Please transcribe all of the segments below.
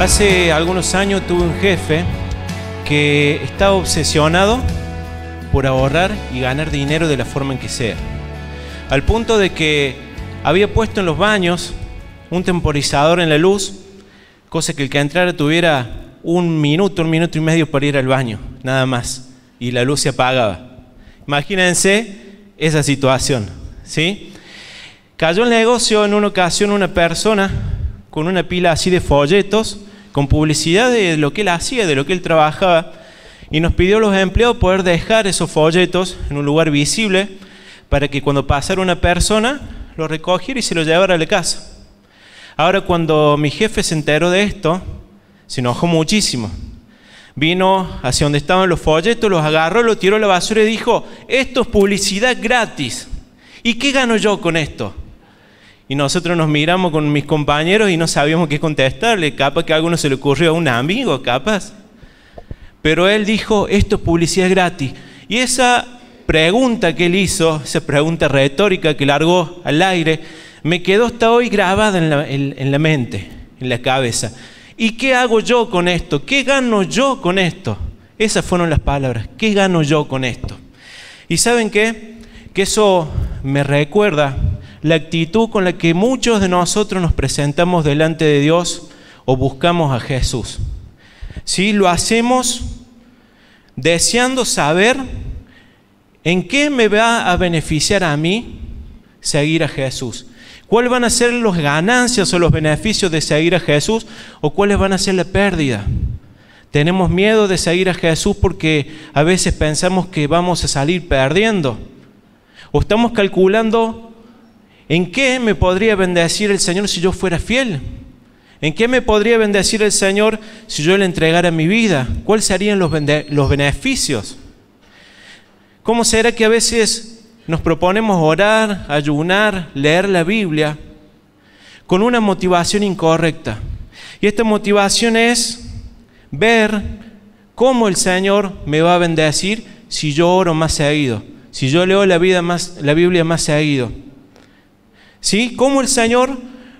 Hace algunos años tuve un jefe que estaba obsesionado por ahorrar y ganar dinero de la forma en que sea. Al punto de que había puesto en los baños un temporizador en la luz, cosa que el que entrara tuviera un minuto y medio para ir al baño, nada más. Y la luz se apagaba. Imagínense esa situación, ¿sí? Cayó el negocio en una ocasión una persona con una pila así de folletos, con publicidad de lo que él hacía, de lo que él trabajaba, y nos pidió a los empleados poder dejar esos folletos en un lugar visible para que cuando pasara una persona lo recogiera y se lo llevara a la casa. Ahora, cuando mi jefe se enteró de esto, se enojó muchísimo. Vino hacia donde estaban los folletos, los agarró, los tiró a la basura y dijo: esto es publicidad gratis. ¿Y qué gano yo con esto? Y nosotros nos miramos con mis compañeros y no sabíamos qué contestarle. Capaz que a alguno se le ocurrió a un amigo, capaz. Pero él dijo: esto es publicidad gratis. Y esa pregunta que él hizo, esa pregunta retórica que largó al aire, me quedó hasta hoy grabada en la mente, en la cabeza. ¿Y qué hago yo con esto? ¿Qué gano yo con esto? Esas fueron las palabras. ¿Qué gano yo con esto? ¿Y saben qué? Que eso me recuerda la actitud con la que muchos de nosotros nos presentamos delante de Dios o buscamos a Jesús. ¿Sí? Lo hacemos deseando saber en qué me va a beneficiar a mí seguir a Jesús. ¿Cuáles van a ser las ganancias o los beneficios de seguir a Jesús? ¿O cuáles van a ser la pérdida? Tenemos miedo de seguir a Jesús porque a veces pensamos que vamos a salir perdiendo. O estamos calculando en qué me podría bendecir el Señor si yo fuera fiel. ¿En qué me podría bendecir el Señor si yo le entregara mi vida? ¿Cuáles serían los beneficios? ¿Cómo será que a veces nos proponemos orar, ayunar, leer la Biblia con una motivación incorrecta? Y esta motivación es ver cómo el Señor me va a bendecir si yo oro más seguido, si yo leo la Biblia más seguido. ¿Sí? ¿Cómo el Señor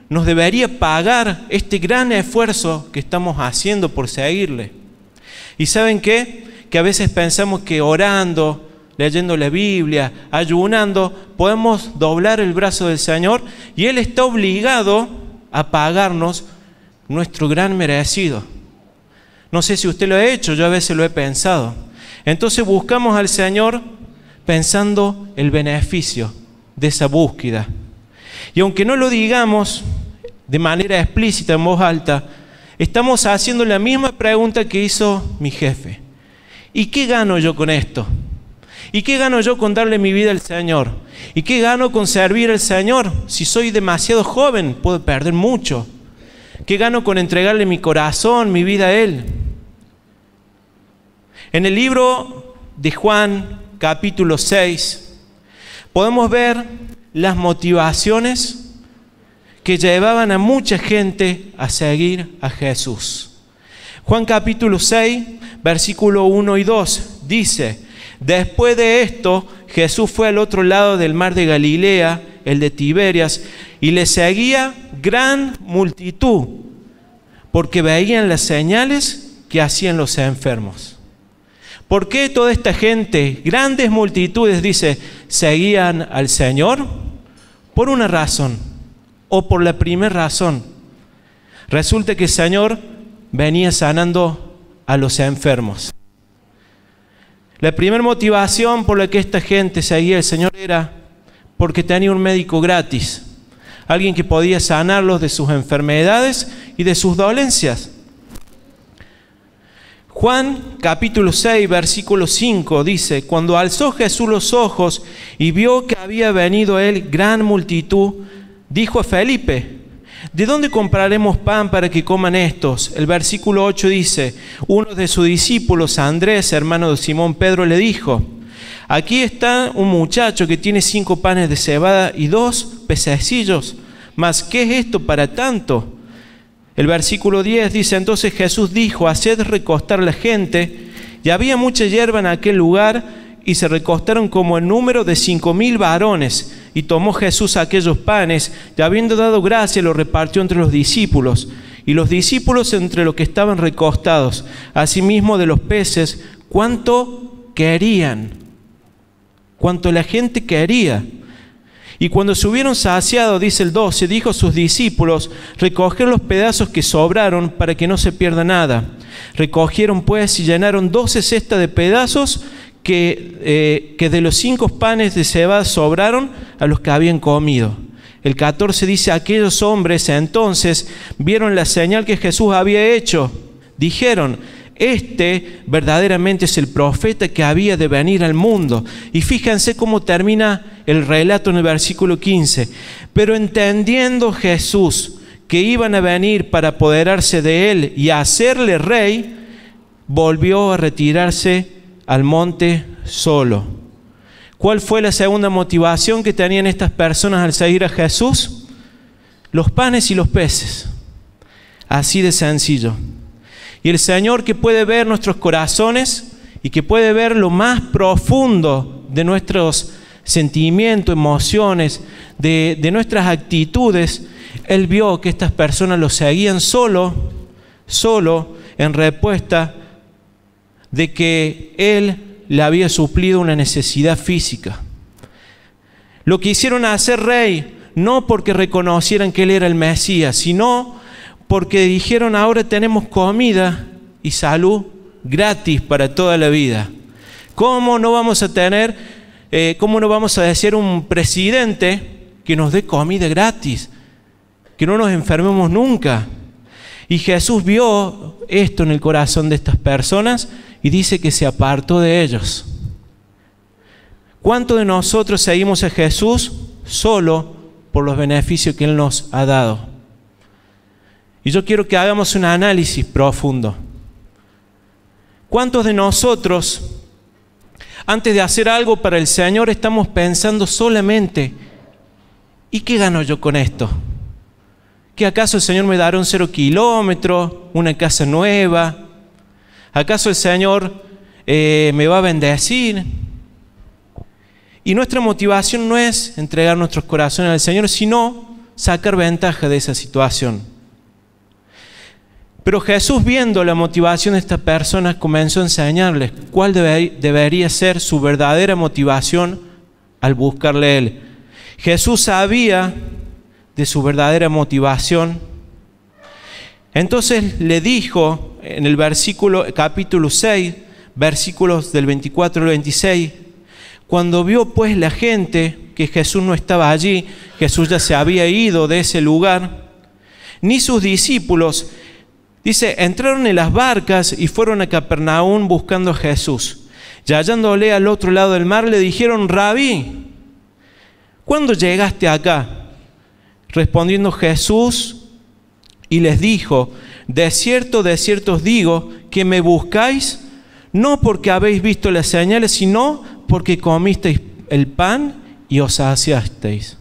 nos debería pagar este gran esfuerzo que estamos haciendo por seguirle? ¿Y saben qué? Que a veces pensamos que orando, leyendo la Biblia, ayunando, podemos doblar el brazo del Señor y Él está obligado a pagarnos nuestro gran merecido. No sé si usted lo ha hecho, yo a veces lo he pensado. Entonces buscamos al Señor pensando el beneficio de esa búsqueda. Y aunque no lo digamos de manera explícita en voz alta, estamos haciendo la misma pregunta que hizo mi jefe. ¿Y qué gano yo con esto? ¿Y qué gano yo con darle mi vida al Señor? ¿Y qué gano con servir al Señor? Si soy demasiado joven, puedo perder mucho. ¿Qué gano con entregarle mi corazón, mi vida a Él? En el libro de Juan, capítulo 6, podemos ver las motivaciones que llevaban a mucha gente a seguir a Jesús. Juan capítulo 6, versículo 1 y 2, dice: después de esto, Jesús fue al otro lado del mar de Galilea, el de Tiberias, y le seguía gran multitud, porque veían las señales que hacían los enfermos. ¿Por qué toda esta gente, grandes multitudes, dice, seguían al Señor? Por una razón, o por la primera razón. Resulta que el Señor venía sanando a los enfermos. La primera motivación por la que esta gente seguía al Señor era porque tenía un médico gratis, alguien que podía sanarlos de sus enfermedades y de sus dolencias. Juan capítulo 6, versículo 5 dice: cuando alzó Jesús los ojos y vio que había venido a él gran multitud, dijo a Felipe: ¿de dónde compraremos pan para que coman estos? El versículo 8 dice: uno de sus discípulos, Andrés, hermano de Simón Pedro, le dijo: aquí está un muchacho que tiene 5 panes de cebada y 2 pececillos, mas ¿qué es esto para tanto? El versículo 10 dice: entonces Jesús dijo: haced recostar a la gente. Y había mucha hierba en aquel lugar, y se recostaron como en número de 5,000 varones. Y tomó Jesús aquellos panes, y habiendo dado gracia, los repartió entre los discípulos. y los discípulos entre los que estaban recostados. Asimismo de los peces, cuánto querían, cuánto la gente quería. Y cuando se hubieron saciado, dice el 12, dijo a sus discípulos: recoger los pedazos que sobraron para que no se pierda nada. Recogieron pues y llenaron 12 cestas de pedazos que de los 5 panes de cebada sobraron a los que habían comido. El 14 dice: aquellos hombres entonces vieron la señal que Jesús había hecho. Dijeron: este verdaderamente es el profeta que había de venir al mundo. Y fíjense cómo termina el relato en el versículo 15. Pero entendiendo Jesús que iban a venir para apoderarse de él y hacerle rey, volvió a retirarse al monte solo. ¿Cuál fue la segunda motivación que tenían estas personas al seguir a Jesús? Los panes y los peces. Así de sencillo. Y el Señor, que puede ver nuestros corazones y que puede ver lo más profundo de nuestros sentimientos, emociones, de nuestras actitudes, Él vio que estas personas lo seguían solo en respuesta de que Él le había suplido una necesidad física. Lo quisieron hacer rey, no porque reconocieran que Él era el Mesías, sino porque dijeron: ahora tenemos comida y salud gratis para toda la vida. ¿Cómo no vamos a tener, cómo no vamos a desear un presidente que nos dé comida gratis? Que no nos enfermemos nunca. Y Jesús vio esto en el corazón de estas personas y dice que se apartó de ellos. ¿Cuántos de nosotros seguimos a Jesús solo por los beneficios que Él nos ha dado? Y yo quiero que hagamos un análisis profundo. ¿Cuántos de nosotros, antes de hacer algo para el Señor, estamos pensando solamente: ¿y qué gano yo con esto? ¿Que acaso el Señor me dará un 0 kilómetro, una casa nueva? ¿Acaso el Señor me va a bendecir? Y nuestra motivación no es entregar nuestros corazones al Señor, sino sacar ventaja de esa situación. Pero Jesús, viendo la motivación de estas personas, comenzó a enseñarles cuál debería ser su verdadera motivación al buscarle a Él. Jesús sabía de su verdadera motivación. Entonces le dijo en el capítulo 6, versículos del 24 al 26, cuando vio pues la gente que Jesús no estaba allí, Jesús ya se había ido de ese lugar, ni sus discípulos, dice, entraron en las barcas y fueron a Capernaum buscando a Jesús. Y hallándole al otro lado del mar, le dijeron: Rabí, ¿cuándo llegaste acá? Respondiendo Jesús y les dijo: de cierto os digo que me buscáis, no porque habéis visto las señales, sino porque comisteis el pan y os saciasteis.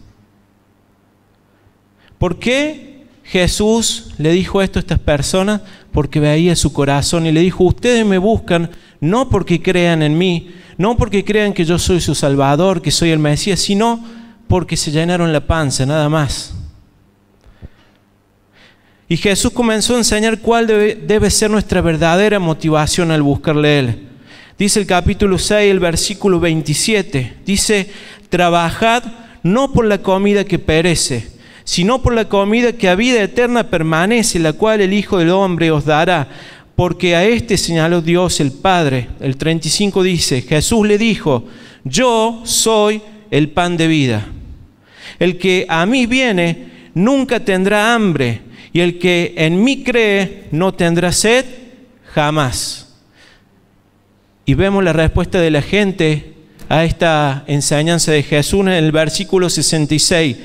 ¿Por qué Jesús le dijo esto a estas personas? Porque veía su corazón y le dijo: ustedes me buscan no porque crean en mí, no porque crean que yo soy su Salvador, que soy el Mesías, sino porque se llenaron la panza, nada más. Y Jesús comenzó a enseñar cuál debe ser nuestra verdadera motivación al buscarle a Él. Dice el capítulo 6, el versículo 27, dice: trabajad no por la comida que perece, sino por la comida que a vida eterna permanece, la cual el Hijo del Hombre os dará, porque a este señaló Dios el Padre. El 35 dice: Jesús le dijo: yo soy el pan de vida. El que a mí viene nunca tendrá hambre, y el que en mí cree no tendrá sed jamás. Y vemos la respuesta de la gente a esta enseñanza de Jesús en el versículo 66.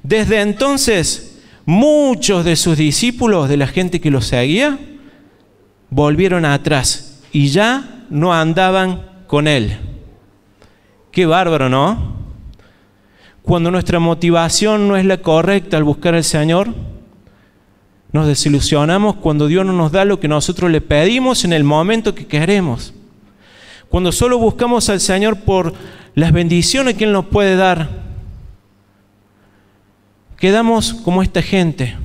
Desde entonces, muchos de sus discípulos, de la gente que lo seguía, volvieron atrás y ya no andaban con Él. Qué bárbaro, ¿no? Cuando nuestra motivación no es la correcta al buscar al Señor, nos desilusionamos cuando Dios no nos da lo que nosotros le pedimos en el momento que queremos. Cuando solo buscamos al Señor por las bendiciones que Él nos puede dar, quedamos como esta gente,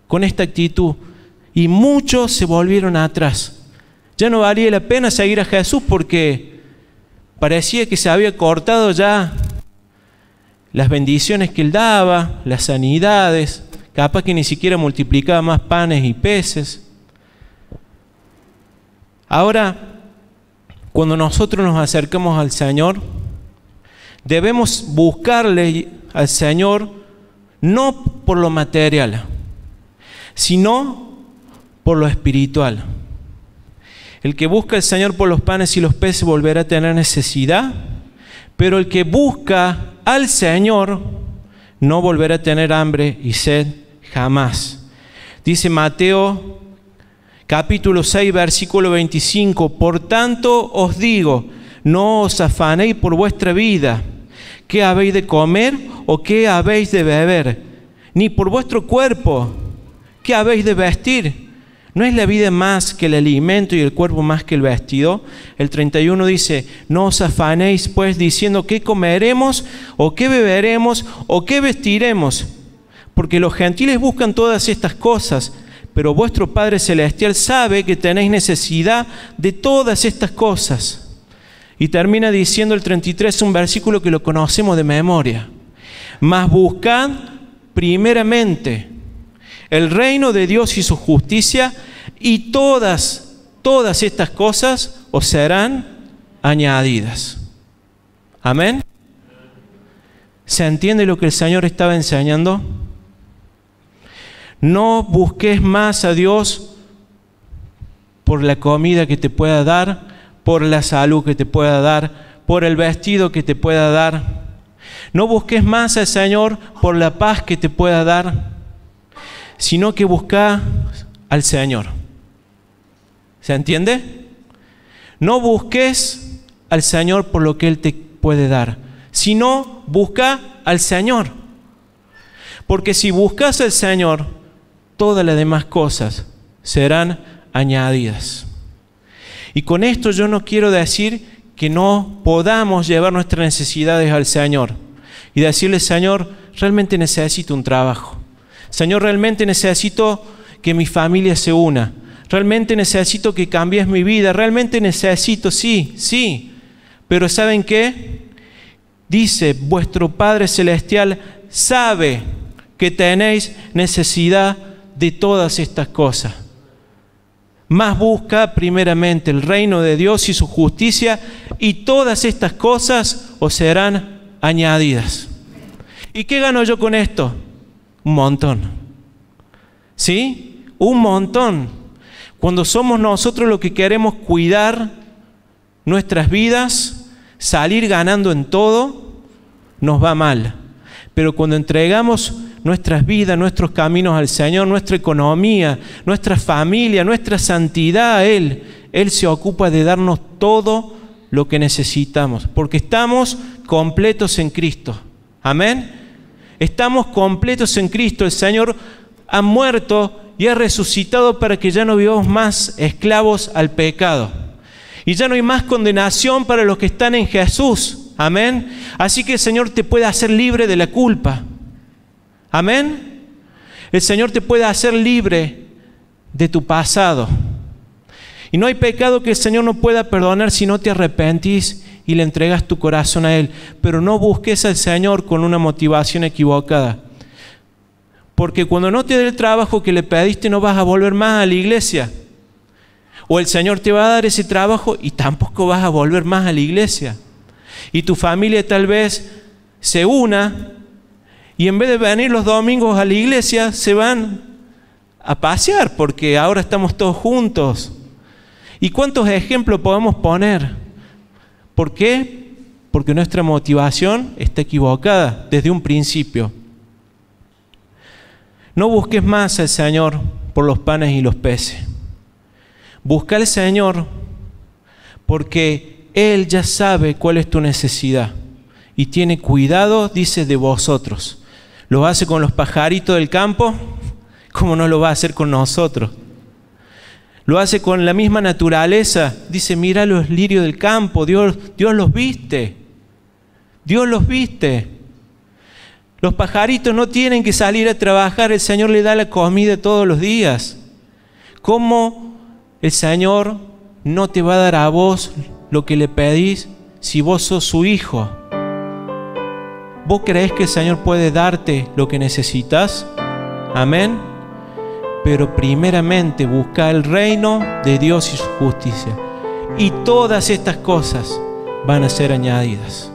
con esta actitud y muchos se volvieron atrás. Ya no valía la pena seguir a Jesús porque parecía que se había cortado ya las bendiciones que Él daba, las sanidades, capaz que ni siquiera multiplicaba más panes y peces. Ahora, cuando nosotros nos acercamos al Señor, debemos buscarle al Señor no por lo material, sino por lo espiritual. El que busca al Señor por los panes y los peces volverá a tener necesidad, pero el que busca al Señor no volverá a tener hambre y sed jamás. Dice Mateo capítulo 6, versículo 25, por tanto os digo, no os afanéis por vuestra vida, qué habéis de comer o qué habéis de beber, ni por vuestro cuerpo, qué habéis de vestir. ¿No es la vida más que el alimento y el cuerpo más que el vestido? El 31 dice, no os afanéis pues diciendo qué comeremos o qué beberemos o qué vestiremos, porque los gentiles buscan todas estas cosas, pero vuestro Padre Celestial sabe que tenéis necesidad de todas estas cosas. Y termina diciendo el 33, un versículo que lo conocemos de memoria. Mas buscad primeramente el reino de Dios y su justicia, y todas estas cosas os serán añadidas. Amén. ¿Se entiende lo que el Señor estaba enseñando? No busques más a Dios por la comida que te pueda dar, por la salud que te pueda dar, por el vestido que te pueda dar. No busques más al Señor por la paz que te pueda dar, sino que busca al Señor. ¿Se entiende? No busques al Señor por lo que Él te puede dar, sino busca al Señor. Porque si buscas al Señor, todas las demás cosas serán añadidas. Y con esto yo no quiero decir que no podamos llevar nuestras necesidades al Señor y decirle, Señor, realmente necesito un trabajo. Señor, realmente necesito que mi familia se una. Realmente necesito que cambies mi vida. Realmente necesito, sí. Pero ¿saben qué? Dice, vuestro Padre Celestial sabe que tenéis necesidad de todas estas cosas. Mas busca primeramente el reino de Dios y su justicia, y todas estas cosas os serán añadidas. ¿Y qué gano yo con esto? Un montón. ¿Sí? Un montón. Cuando somos nosotros los que queremos cuidar nuestras vidas, salir ganando en todo, nos va mal. Pero cuando entregamos nuestras vidas, nuestros caminos al Señor, nuestra economía, nuestra familia, nuestra santidad a Él se ocupa de darnos todo lo que necesitamos, porque estamos completos en Cristo. Amén. Estamos completos en Cristo. El Señor ha muerto y ha resucitado para que ya no vivamos más esclavos al pecado. Y ya no hay más condenación para los que están en Jesús. Amén. Así que el Señor te puede hacer libre de la culpa. Amén. El Señor te puede hacer libre de tu pasado. Y no hay pecado que el Señor no pueda perdonar si no te arrepentís y le entregas tu corazón a Él. Pero no busques al Señor con una motivación equivocada. Porque cuando no te dé el trabajo que le pediste, no vas a volver más a la iglesia. O el Señor te va a dar ese trabajo y tampoco vas a volver más a la iglesia. Y tu familia tal vez se una y en vez de venir los domingos a la iglesia, se van a pasear porque ahora estamos todos juntos. ¿Y cuántos ejemplos podemos poner? ¿Por qué? Porque nuestra motivación está equivocada desde un principio. No busques más al Señor por los panes y los peces. Busca al Señor porque Él ya sabe cuál es tu necesidad y tiene cuidado, dice, de vosotros. Lo hace con los pajaritos del campo, ¿cómo no lo va a hacer con nosotros? Lo hace con la misma naturaleza. Dice, mira los lirios del campo, Dios los viste. Dios los viste. Los pajaritos no tienen que salir a trabajar, el Señor le da la comida todos los días. ¿Cómo el Señor no te va a dar a vos lo que le pedís si vos sos su hijo? ¿Vos creés que el Señor puede darte lo que necesitas? Amén. Pero primeramente busca el reino de Dios y su justicia, y todas estas cosas van a ser añadidas.